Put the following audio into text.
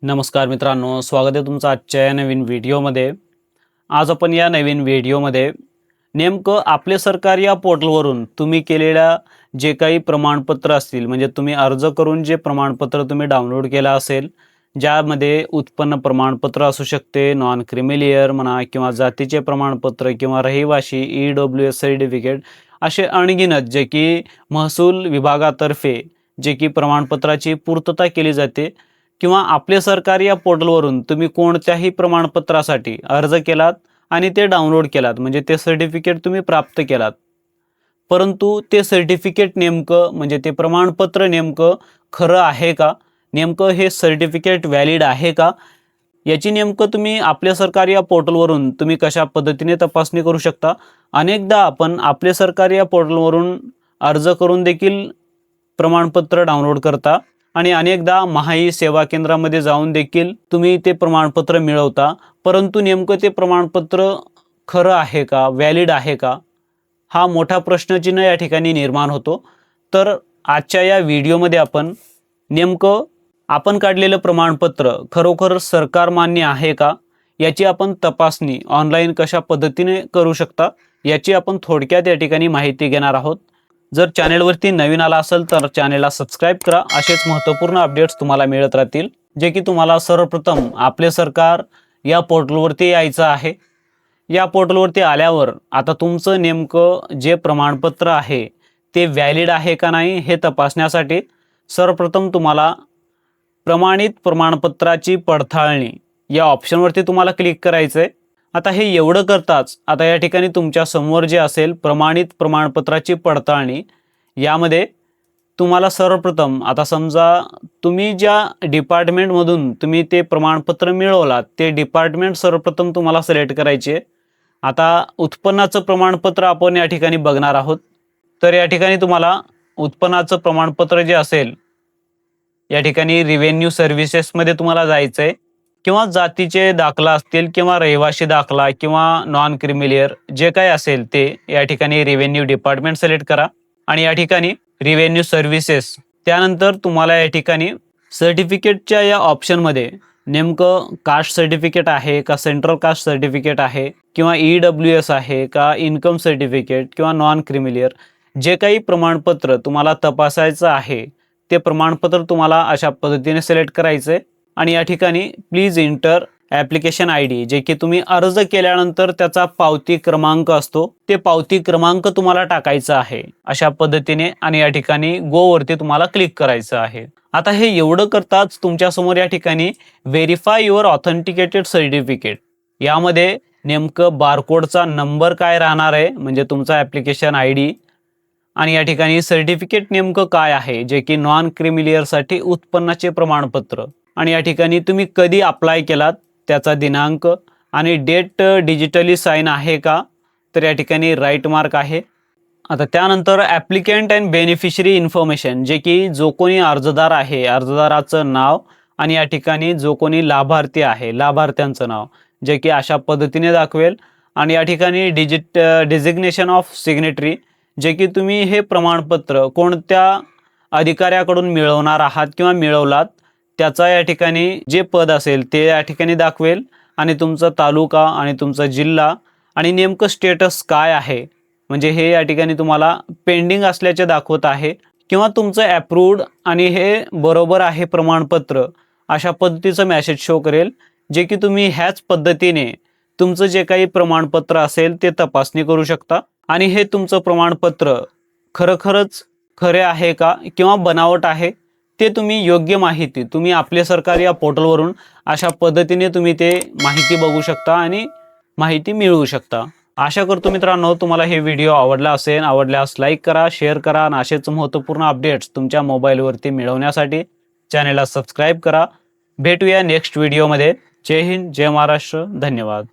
नमस्कार मित्रांनो, स्वागत आहे तुमचं आजच्या या नवीन व्हिडिओमध्ये। आज आपण या नवीन व्हिडिओमध्ये नेमकं आपले सरकार या पोर्टलवरून तुम्ही केलेल्या जे काही प्रमाणपत्र असतील, म्हणजे तुम्ही अर्ज करून जे प्रमाणपत्र तुम्ही डाउनलोड केलं असेल, ज्यामध्ये उत्पन्न प्रमाणपत्र असू शकते, नॉन क्रिमिलियर म्हणा किंवा जातीचे प्रमाणपत्र किंवा रहिवासी EWS सर्टिफिकेट, असे अनगिनत जे की महसूल विभागातर्फे जे की प्रमाणपत्राची पूर्तता केली जाते किंवा आपले सरकार या पोर्टलवरून तुम्ही कोणत्याही प्रमाणपत्रासाठी अर्ज केलात आणि ते डाउनलोड केलात, म्हणजे ते सर्टिफिकेट तुम्ही प्राप्त केलात, परंतु ते सर्टिफिकेट नेमकं म्हणजे ते प्रमाणपत्र नेमकं खरं आहे का, नेमकं हे सर्टिफिकेट व्हॅलिड आहे का, याची नेमकं तुम्ही आपले सरकार या पोर्टलवरून तुम्ही कशा पद्धतीने तपासणी करू शकता। अनेकदा आपण आपले सरकार या पोर्टलवरून अर्ज करून देखील प्रमाणपत्र डाउनलोड करता आणि अनेकदा महाई सेवा केंद्रामध्ये जाऊन देखील तुम्ही ते प्रमाणपत्र मिळवता, परंतु नेमकं ते प्रमाणपत्र खरं आहे का, व्हॅलिड आहे का, हा मोठा प्रश्नचिन्ह या ठिकाणी निर्माण होतो। तर आजच्या या व्हिडिओमध्ये आपण नेमकं आपण काढलेलं प्रमाणपत्र खरोखर सरकार मान्य आहे का, याची आपण तपासणी ऑनलाईन कशा पद्धतीने करू शकता, याची आपण थोडक्यात या ठिकाणी माहिती घेणार आहोत। जर चॅनलवरती नवीन आला असेल तर चॅनलला सबस्क्राइब करा, असेच महत्त्वपूर्ण अपडेट्स तुम्हाला मिळत राहतील, जे की तुम्हाला सर्वप्रथम आपले सरकार या पोर्टलवरती यायचं आहे। या पोर्टलवरती आल्यावर आता तुमचं नेमकं जे प्रमाणपत्र आहे ते व्हॅलिड आहे का नाही हे तपासण्यासाठी सर्वप्रथम तुम्हाला प्रमाणित प्रमाणपत्राची पडताळणी या ऑप्शनवरती तुम्हाला क्लिक करायचं आहे। आता हे एवढं करताच आता या ठिकाणी तुमच्या समोर जे असेल प्रमाणित प्रमाणपत्राची पडताळणी, यामध्ये तुम्हाला सर्वप्रथम आता समजा तुम्ही ज्या डिपार्टमेंटमधून तुम्ही ते प्रमाणपत्र मिळवलात ते डिपार्टमेंट सर्वप्रथम तुम्हाला सिलेक्ट करायचे। आता उत्पन्नाचं प्रमाणपत्र आपण या ठिकाणी बघणार आहोत, तर या ठिकाणी तुम्हाला उत्पन्नाचं प्रमाणपत्र जे असेल या ठिकाणी रेव्हेन्यू सर्व्हिसेसमध्ये तुम्हाला जायचं आहे, किंवा जातीचे दाखला असतील किंवा रहिवासी दाखला किंवा नॉन क्रिमिलियर जे काही असेल ते या ठिकाणी रेव्हेन्यू डिपार्टमेंट सिलेक्ट करा आणि या ठिकाणी रेव्हेन्यू सर्व्हिसेस, त्यानंतर तुम्हाला या ठिकाणी सर्टिफिकेटच्या या ऑप्शनमध्ये नेमकं कास्ट सर्टिफिकेट आहे का, सेंट्रल कास्ट सर्टिफिकेट आहे किंवा EWS आहे का, इन्कम सर्टिफिकेट किंवा नॉन क्रिमिलियर, जे काही प्रमाणपत्र तुम्हाला तपासायचं आहे ते प्रमाणपत्र तुम्हाला अशा पद्धतीने सिलेक्ट करायचं आहे आणि या ठिकाणी प्लीज इंटर ॲप्लिकेशन ID, जे की तुम्ही अर्ज केल्यानंतर त्याचा पावती क्रमांक असतो ते पावती क्रमांक तुम्हाला टाकायचा आहे अशा पद्धतीने, आणि या ठिकाणी गो वरती तुम्हाला क्लिक करायचं आहे। आता हे एवढं करताच तुमच्या समोर या ठिकाणी व्हेरीफाय युअर ऑथेंटिकेटेड सर्टिफिकेट, यामध्ये नेमकं बारकोडचा नंबर काय राहणार आहे, म्हणजे तुमचा ॲप्लिकेशन ID, आणि या ठिकाणी सर्टिफिकेट नेमकं काय आहे, जे की नॉन क्रिमिलियरसाठी उत्पन्नाचे प्रमाणपत्र, आणि या ठिकाणी तुम्ही कधी अप्लाय केलात त्याचा दिनांक आणि डेट डिजिटली साइन आहे का, तर या ठिकाणी राईट मार्क आहे। आता त्यानंतर ॲप्लिकंट अँड बेनिफिशरी इन्फॉर्मेशन, जे की जो कोणी अर्जदार आहे अर्जदाराचं नाव आणि या ठिकाणी जो कोणी लाभार्थी आहे लाभार्थ्यांचं नाव, जे की अशा पद्धतीने दाखवेल, आणि या ठिकाणी डिजिग्नेशन ऑफ सिग्नेटरी, जे की तुम्ही हे प्रमाणपत्र कोणत्या अधिकाऱ्याकडून मिळवणार आहात किंवा मिळवलात त्याचा या ठिकाणी जे पद असेल ते या ठिकाणी दाखवेल, आणि तुमचा तालुका आणि तुमचा जिल्हा आणि नेमकं स्टेटस काय आहे, म्हणजे हे या ठिकाणी तुम्हाला पेंडिंग असल्याचे दाखवत आहे किंवा तुमचं ॲप्रूव्ड आणि हे बरोबर आहे प्रमाणपत्र, अशा पद्धतीचं मेसेज शो करेल, जे की तुम्ही ह्याच पद्धतीने तुमचं जे काही प्रमाणपत्र असेल ते तपासणी करू शकता आणि हे तुमचं प्रमाणपत्र खरोखरच खरे आहे का किंवा बनावट आहे ते तुम्ही योग्य माहिती तुम्ही आपले सरकार या पोर्टलवरून अशा पद्धतीने तुम्ही ते माहिती बघू शकता आणि माहिती मिळवू शकता। आशा करतो मित्रांनो तुम्हाला हे व्हिडिओ आवडला असेल, आवडल्यास लाईक करा, शेअर करा आणि असेच महत्त्वपूर्ण अपडेट्स तुमच्या मोबाईलवरती मिळवण्यासाठी चॅनलला सबस्क्राईब करा। भेटूया नेक्स्ट व्हिडिओमध्ये। जय हिंद, जय महाराष्ट्र, धन्यवाद।